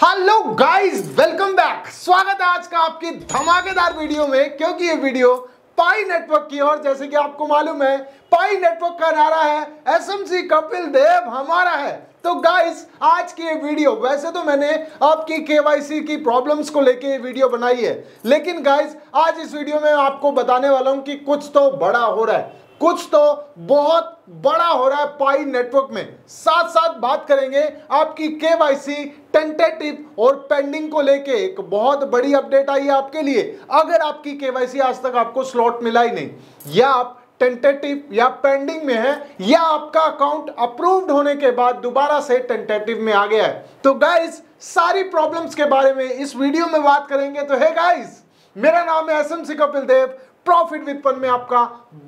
Hello guys, welcome back. स्वागत है आज का आपकी धमाकेदार वीडियो में, क्योंकि ये वीडियो पाई नेटवर्क की। और जैसे कि आपको मालूम है, पाई नेटवर्क का नारा है एसएमसी कपिल देव हमारा है। तो गाइस, आज की ये वीडियो, वैसे तो मैंने आपकी केवाईसी की प्रॉब्लम्स को लेके ये वीडियो बनाई है, लेकिन गाइस आज इस वीडियो में आपको बताने वाला हूं कि कुछ तो बड़ा हो रहा है, कुछ तो बहुत बड़ा हो रहा है पाई नेटवर्क में। साथ साथ बात करेंगे आपकी केवाईसी टेंटेटिव और पेंडिंग को लेके। एक बहुत बड़ी अपडेट आई है आपके लिए। अगर आपकी केवाईसी आज तक आपको स्लॉट मिला ही नहीं, या आप टेंटेटिव या पेंडिंग में है, या आपका अकाउंट अप्रूव्ड होने के बाद दोबारा से टेंटेटिव में आ गया है, तो गाइस सारी प्रॉब्लम्स के बारे में इस वीडियो में बात करेंगे। तो हे गाइस, मेरा नाम है SMC Kapil Dev, profit with fun में आपका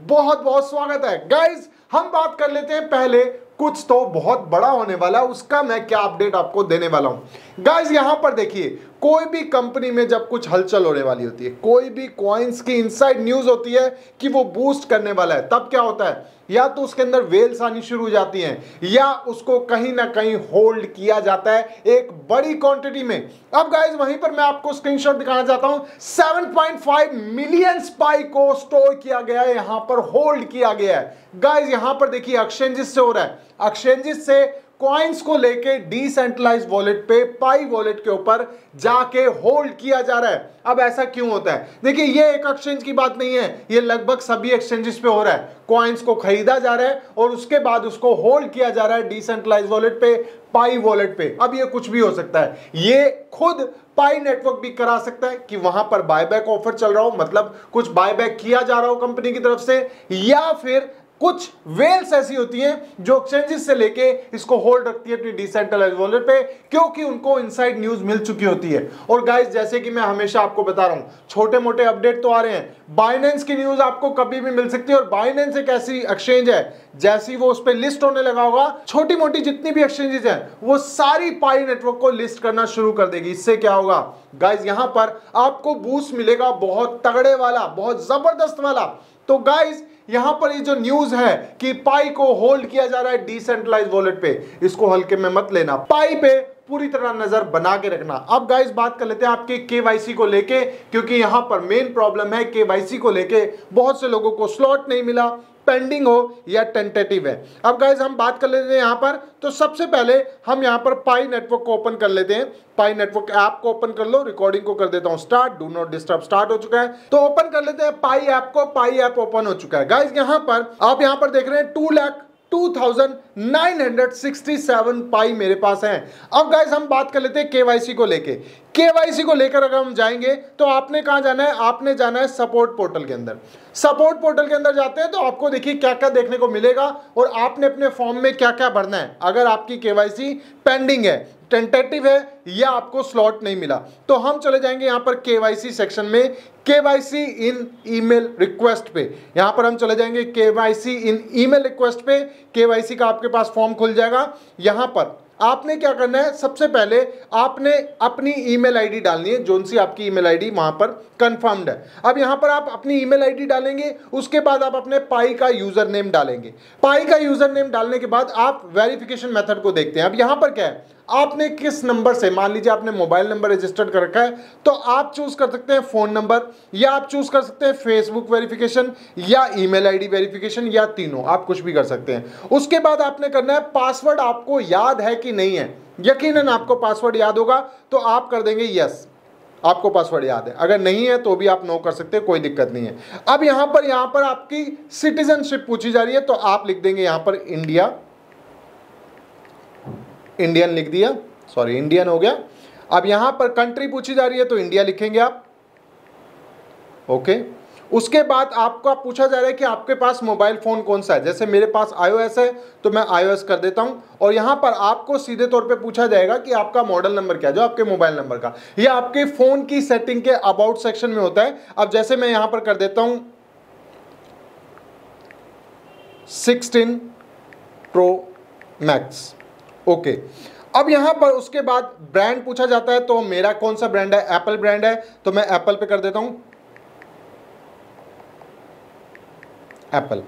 बहुत बहुत स्वागत है। गाइस, हम बात कर लेते हैं पहले कुछ तो बहुत बड़ा होने वाला है, उसका मैं क्या अपडेट आपको देने वाला हूं। गाइस, यहां पर देखिए, कोई भी कंपनी में जब कुछ हलचल होने वाली होती है, कोई भी कॉइन्स की इनसाइड न्यूज होती है कि वो बूस्ट करने वाला है, तब क्या होता है, या तो उसके अंदर वेल्स आनी शुरू हो जाती हैं, या उसको कहीं ना कहीं होल्ड किया जाता है एक बड़ी क्वांटिटी में। अब गाइस, वहीं पर मैं आपको स्क्रीनशॉट दिखाना चाहता हूं। 7.5 मिलियन स्पाई को स्टोर किया गया है, यहां पर होल्ड किया गया है। गाइस, यहां पर देखिए एक्सचेंजेस से हो रहा है, एक्सचेंजेस से कॉइन्स को लेके डिसेंट्रलाइज्ड वॉलेट पे, पाई वॉलेट के ऊपर जाके होल्ड किया जा रहा है। अब ऐसा क्यों होता है? देखिए, ये एक एक्सचेंज की बात नहीं है, ये लगभग सभी एक्सचेंजेस पे हो रहा है। कॉइन्स को खरीदा जा रहा है और उसके बाद उसको होल्ड किया जा रहा है डिसेंट्रलाइज्ड वॉलेट पे, पाई वॉलेट पे। अब ये कुछ भी हो सकता है, ये खुद पाई नेटवर्क भी करा सकता है कि वहां पर बायबैक ऑफर चल रहा हो, मतलब कुछ बायबैक किया जा रहा हो कंपनी की तरफ से, या फिर कुछ वेल्स ऐसी होती हैं जो एक्सचेंजेस से लेके इसको होल्ड रखती है अपनी डिसेंट्रलाइज्ड वॉलेट पे, क्योंकि उनको इनसाइड न्यूज मिल चुकी होती है। और गाइस, जैसे कि मैं हमेशा आपको बता रहा हूं, छोटे मोटे अपडेट तो आ रहे हैं। बाइनेंस की न्यूज आपको कभी भी मिल सकती है, और बाइनेंस एक ऐसी एक्सचेंज है, जैसी वो उस पर लिस्ट होने लगा होगा, छोटी मोटी जितनी भी एक्सचेंजेस हैं वो सारी पाई नेटवर्क को लिस्ट करना शुरू कर देगी। इससे क्या होगा गाइस, यहां पर आपको बूस्ट मिलेगा बहुत तगड़े वाला, बहुत जबरदस्त वाला। तो गाइस, यहां पर ये जो न्यूज है कि पाई को होल्ड किया जा रहा है डिसेंट्रलाइज्ड वॉलेट पे, इसको हल्के में मत लेना, पाई पे पूरी तरह नजर बना के रखना। अब गाइस, बात कर लेते हैं आपके केवाईसी को लेके, क्योंकि यहां पर मेन प्रॉब्लम है केवाईसी को लेके। बहुत से लोगों को स्लॉट नहीं मिला, पेंडिंग हो या टेंटेटिव है। अब गाइस, हम बात कर लेते हैं यहां पर। तो सबसे पहले हम यहां पर पाई नेटवर्क को ओपन कर लेते हैं। पाई नेटवर्क ऐप को ओपन कर लो, रिकॉर्डिंग को कर देता हूं start. Do not disturb start हो चुका है, तो ओपन कर लेते हैं पाई ऐप को। पाई ऐप ओपन हो चुका है। गाइस, यहां पर आप यहां पर देख रहे हैं 2,02,967 पाई मेरे पास हैं। अब गाइस, हम बात कर लेते हैं केवाईसी को लेके। केवाईसी को लेकर अगर हम जाएंगे तो आपने कहां जाना है? आपने जाना है सपोर्ट पोर्टल के अंदर। सपोर्ट पोर्टल के अंदर जाते हैं तो आपको देखिए क्या क्या देखने को मिलेगा, और आपने अपने फॉर्म में क्या क्या भरना है। अगर आपकी केवाईसी पेंडिंग है, टेंटेटिव है, या आपको स्लॉट नहीं मिला, तो हम चले जाएंगे यहां पर केवाईसी सेक्शन में, केवाईसी इन ईमेल रिक्वेस्ट पे। यहां पर हम चले जाएंगे केवाईसी इन ईमेल रिक्वेस्ट पे। केवाईसी का आपके पास फॉर्म खुल जाएगा। यहां पर आपने क्या करना है? सबसे पहले आपने अपनी ईमेल आईडी डालनी है, जोन सी आपकी ईमेल आईडी वहां पर कंफर्म्ड है। अब यहां पर आप अपनी ईमेल आईडी डालेंगे, उसके बाद आप अपने पाई का यूजर नेम डालेंगे। पाई का यूजर नेम डालने के बाद आप वेरिफिकेशन मेथड को देखते हैं। अब यहां पर क्या है, आपने किस नंबर से, मान लीजिए आपने मोबाइल नंबर रजिस्टर्ड कर रखा है, तो आप चूज कर सकते हैं फोन नंबर, या आप चूज कर सकते हैं फेसबुक वेरिफिकेशन, या ईमेल आईडी वेरिफिकेशन, या तीनों, आप कुछ भी कर सकते हैं। उसके बाद आपने करना है, पासवर्ड आपको याद है कि नहीं है। यकीनन आपको पासवर्ड याद होगा, तो आप कर देंगे यस, आपको पासवर्ड याद है। अगर नहीं है तो भी आप नो कर सकते हैं, कोई दिक्कत नहीं है। अब यहां पर आपकी सिटीजनशिप पूछी जा रही है, तो आप लिख देंगे यहां पर इंडिया, इंडियन लिख दिया, सॉरी इंडियन हो गया। अब यहां पर कंट्री पूछी जा रही है, तो इंडिया लिखेंगे आप, ओके। उसके बाद आपको पूछा जा रहा है कि आपके पास मोबाइल फोन कौन सा है। जैसे मेरे पास iOS है, तो मैं iOS कर देता हूं। और यहां पर आपको सीधे तौर पे पूछा जाएगा कि आपका मॉडल नंबर क्या है, जो आपके मोबाइल नंबर का, या आपके फोन की सेटिंग के अबाउट सेक्शन में होता है। अब जैसे मैं यहां पर कर देता हूं 16 प्रो मैक्स, ओके। अब यहां पर उसके बाद ब्रांड पूछा जाता है, तो मेरा कौन सा ब्रांड है? एप्पल ब्रांड है, तो मैं एप्पल पे कर देता हूं, एप्पल,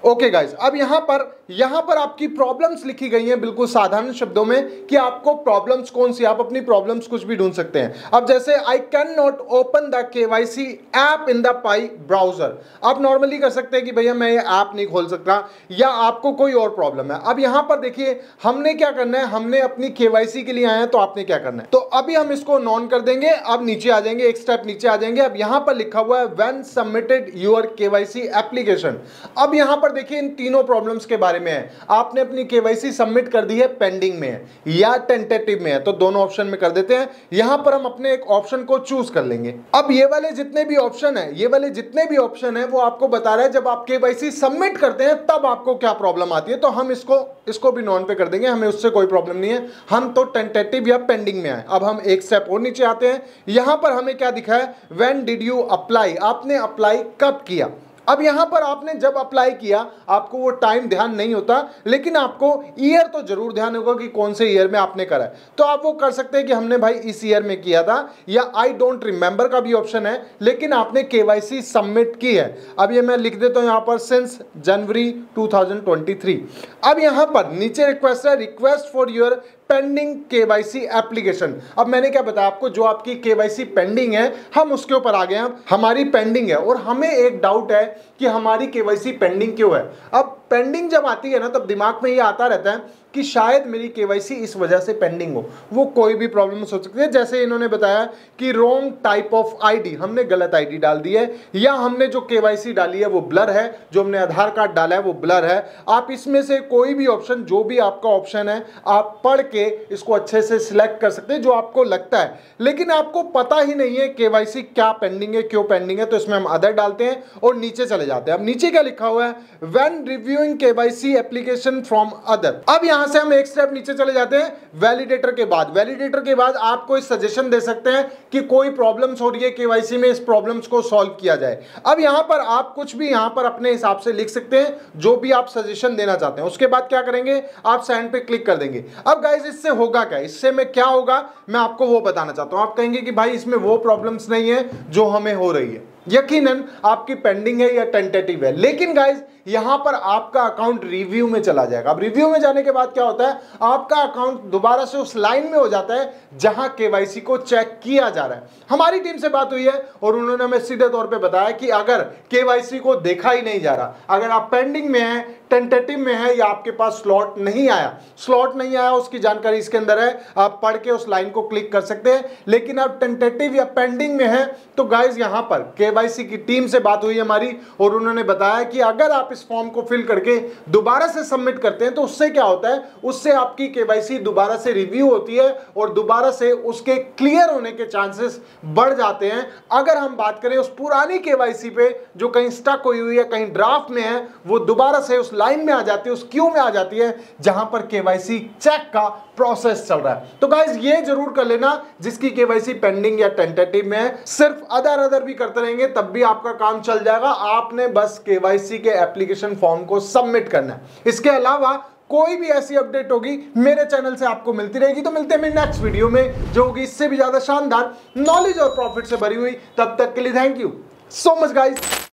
ओके गाइस। अब यहां पर यहां पर आपकी प्रॉब्लम्स लिखी गई हैं बिल्कुल साधारण शब्दों में कि आपको प्रॉब्लम्स कौन सी, आप अपनी प्रॉब्लम्स कुछ भी ढूंढ सकते हैं। अब जैसे I can not open the KYC app in the pi browser, आप नॉर्मली कर सकते हैं कि भैया मैं ये ऐप नहीं खोल सकता, या आपको कोई और प्रॉब्लम है। अब यहां पर देखिए हमने क्या करना है, हमने अपनी केवाईसी के लिए आए हैं, तो आपने क्या करना है, तो अभी हम इसको नॉन कर देंगे। अब नीचे आ जाएंगे, एक स्टेप नीचे आ जाएंगे। अब यहां पर लिखा हुआ है when submitted your KYC application. अब यहां पर देखिए इन तीनों प्रॉब्लम्स के बारे में है। आपने अपनी केवाईसी सबमिट कर दी है, पेंडिंग में है या टेंटेटिव में है, तो दोनों ऑप्शन में कर देते हैं। यहां पर हम अपने एक ऑप्शन को चूज कर लेंगे। अब ये वाले जितने भी ऑप्शन है, ये वाले जितने भी ऑप्शन है वो आपको बता रहा है जब आप केवाईसी सबमिट करते हैं तब आपको क्या प्रॉब्लम आती है। तो हम इसको भी नॉन पे कर देंगे, हमें उससे कोई प्रॉब्लम नहीं है, हम तो टेंटेटिव या पेंडिंग में आए। अब हम एक स्टेप और नीचे आते हैं। यहां पर हमें क्या दिखा है, व्हेन डिड यू अप्लाई, आपने अप्लाई कब किया। अब यहां पर आपने जब अप्लाई किया, आपको वो टाइम ध्यान नहीं होता, लेकिन आपको ईयर तो जरूर ध्यान होगा कि कौन से ईयर में आपने करा है। तो आप वो कर सकते हैं कि हमने भाई इस ईयर में किया था, या आई डोंट रिमेंबर का भी ऑप्शन है, लेकिन आपने केवाईसी सबमिट की है। अब ये मैं लिख देता हूं यहां पर सिंस जनवरी 2023। अब यहां पर नीचे रिक्वेस्ट है, request for your pending KYC application. अब मैंने क्या बताया आपको, जो आपकी केवाईसी पेंडिंग है हम उसके ऊपर आ गए हैं। हमारी पेंडिंग है और हमें एक डाउट है कि हमारी केवाईसी पेंडिंग क्यों है। अब पेंडिंग जब आती है ना, तब दिमाग में ये आता रहता है कि शायद मेरी केवाईसी इस वजह से पेंडिंग हो। वो कोई भी प्रॉब्लम हो सकती है, जैसे इन्होंने बताया कि रॉन्ग टाइप ऑफ आईडी, हमने गलत आईडी डाल दी है, या हमने जो केवाईसी डाली है वो ब्लर है, जो हमने आधार कार्ड डाला है वो ब्लर है। आप इसमें से कोई भी ऑप्शन, जो भी आपका ऑप्शन है, आप पढ़ के इसको अच्छे से सिलेक्ट कर सकते हैं जो आपको लगता है। लेकिन आपको पता ही नहीं है केवाईसी क्या पेंडिंग है, क्यों पेंडिंग है, तो इसमें हम अदर डालते हैं और नीचे चले जाते हैं। अब नीचे क्या लिखा हुआ है, when reviewing KYC application from other. अब यहां से हम एक स्टेप नीचे चले जाते हैं, वैलिडेटर के बाद। वैलिडेटर के बाद आप कोई सजेशन दे सकते हैं कि कोई प्रॉब्लम्स हो रही है केवाईसी में, इस प्रॉब्लम्स को सॉल्व किया जाए। अब यहां पर आप कुछ भी यहां पर अपने हिसाब से लिख सकते हैं, जो भी आप सजेशन देना चाहते हैं। उसके बाद क्या करेंगे, आप सेंड पे क्लिक कर देंगे। अब गाइस इससे होगा क्या, इससे में क्या होगा मैं आपको वो बताना चाहता हूं। आप कहेंगे कि भाई इसमें वो प्रॉब्लम्स नहीं है जो हमें हो रही है, यकीनन आपकी पेंडिंग है या टेंटेटिव है, लेकिन गाइस यहां पर आपका अकाउंट रिव्यू में चला जाएगा। अब रिव्यू में जाने के बाद क्या होता है, आपका अकाउंट दोबारा से उस लाइन में हो जाता है जहां केवाईसी को चेक किया जा रहा है। हमारी टीम से बात हुई है और उन्होंने हमें सीधे तौर पे बताया कि अगर केवाईसी को देखा ही नहीं जा रहा, अगर आप पेंडिंग में है, टेंटेटिव में है, या आपके पास स्लॉट नहीं आया, उसकी जानकारी इसके अंदर है, आप पढ़ के उस लाइन को क्लिक कर सकते हैं। लेकिन आप टेंटेटिव या पेंडिंग में है, तो गाइस यहां पर केवाईसी की टीम से बात हुई हमारी और उन्होंने बताया कि अगर आप इस फॉर्म को फिल करके दोबारा से सबमिट करते हैं तो उससे क्या होता है, उससे आपकी केवाईसी दोबारा से रिव्यू होती है और दोबारा से उसके क्लियर होने के चांसेस बढ़ जाते हैं। अगर हम बात करें उस पुरानी केवाईसी पे जो कहीं स्टक हुई है, कहीं ड्राफ्ट में है, वो दोबारा से उस लाइन में आ जाती है, उस क्यू में आ जाती है जहां पर केवाईसी चेक का प्रोसेस चल रहा है। तो गाइस ये जरूर कर लेना, जिसकी केवाईसी पेंडिंग या टेंटेटिव में है, सिर्फ अदर भी करते रहेंगे तब भी आपका काम चल जाएगा। आपने बस केवाईसी के एप्लीकेशन फॉर्म को सबमिट करना है। इसके अलावा कोई भी ऐसी अपडेट होगी मेरे चैनल से आपको मिलती रहेगी। तो मिलते हैं मेरी नेक्स्ट वीडियो में जो होगी इससे भी ज्यादा शानदार, नॉलेज और प्रॉफिट से भरी हुई। तब तक के लिए thank you so much guys.